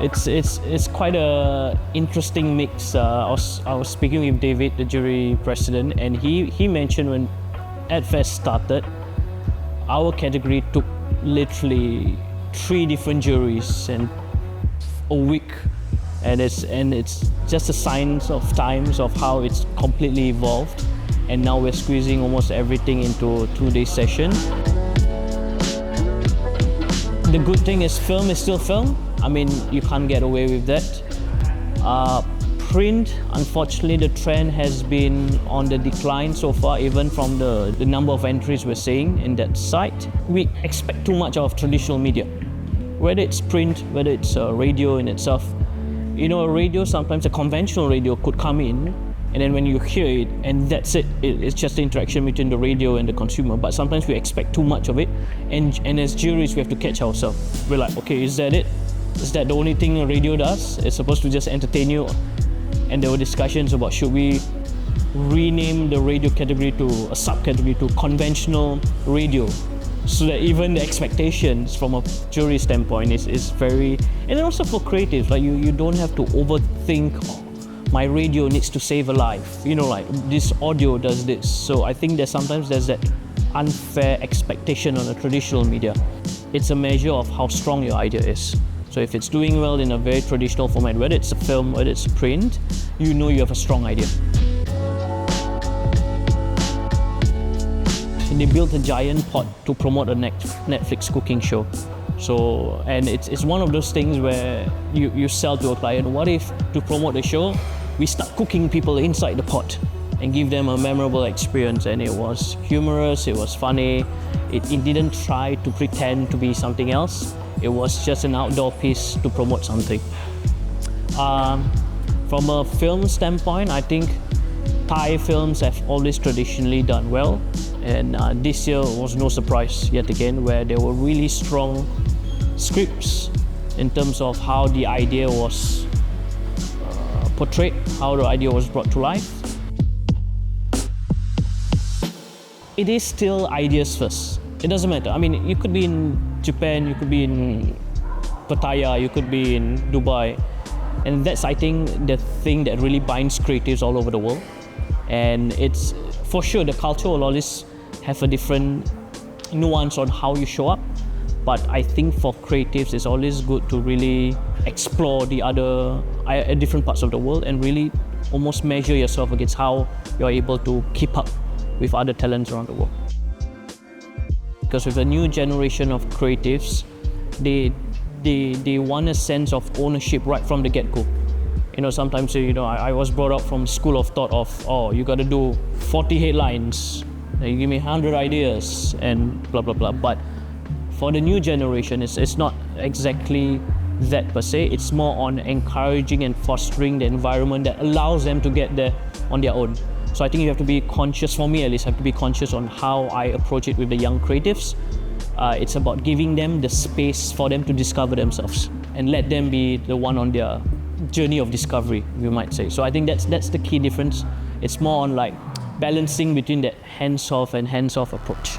It's quite a interesting mix. I was speaking with David, the jury president, and he mentioned when ADFEST started, our category took literally 3 different juries and a week, and it's just a sign of times of how it's completely evolved, and now we're squeezing almost everything into a 2-day session. The good thing is film is still film. I mean, you can't get away with that. Print, unfortunately, the trend has been on the decline so far, even from the number of entries we're seeing in that site. We expect too much of traditional media, whether it's print, whether it's radio in itself. You know, a radio, sometimes a conventional radio could come in, and then when you hear it, and that's it. It's just the interaction between the radio and the consumer. But sometimes we expect too much of it, and as juries, we have to catch ourselves. We're like, okay, is that it? Is that the only thing a radio does? It's supposed to just entertain you? And there were discussions about should we rename the radio category to a subcategory to conventional radio, so that even the expectations from a jury standpoint is very, and also for creatives, like you don't have to overthink, my radio needs to save a life, you know, like this audio does this. So I think sometimes there's that unfair expectation on a traditional media. It's a measure of how strong your idea is. So if it's doing well in a very traditional format, whether it's a film, whether it's print, you know you have a strong idea. And they built a giant pot to promote a Netflix cooking show. So, and it's one of those things where you sell to a client, what if to promote the show, we start cooking people inside the pot and give them a memorable experience? And it was humorous, it was funny, it didn't try to pretend to be something else. It was just an outdoor piece to promote something. From a film standpoint, I think Thai films have always traditionally done well, and this year was no surprise yet again, where there were really strong scripts in terms of how the idea was portrayed, how the idea was brought to life. It is still ideas first. It doesn't matter. I mean, you could be in Japan, you could be in Pattaya, you could be in Dubai. And that's, I think, the thing that really binds creatives all over the world. And it's, for sure, the culture will always have a different nuance on how you show up. But I think for creatives, it's always good to really explore the other, different parts of the world and really almost measure yourself against how you're able to keep up with other talents around the world. Because with a new generation of creatives, they want a sense of ownership right from the get-go. You know, sometimes, you know, I was brought up from school of thought of, oh, you got to do 40 headlines, you give me 100 ideas, and blah, blah, blah. But for the new generation, it's not exactly that per se. It's more on encouraging and fostering the environment that allows them to get there on their own. So I think you have to be conscious, for me at least, I have to be conscious on how I approach it with the young creatives. It's about giving them the space for them to discover themselves and let them be the one on their journey of discovery, you might say. So I think that's the key difference. It's more on like balancing between that hands-off and hands-off approach.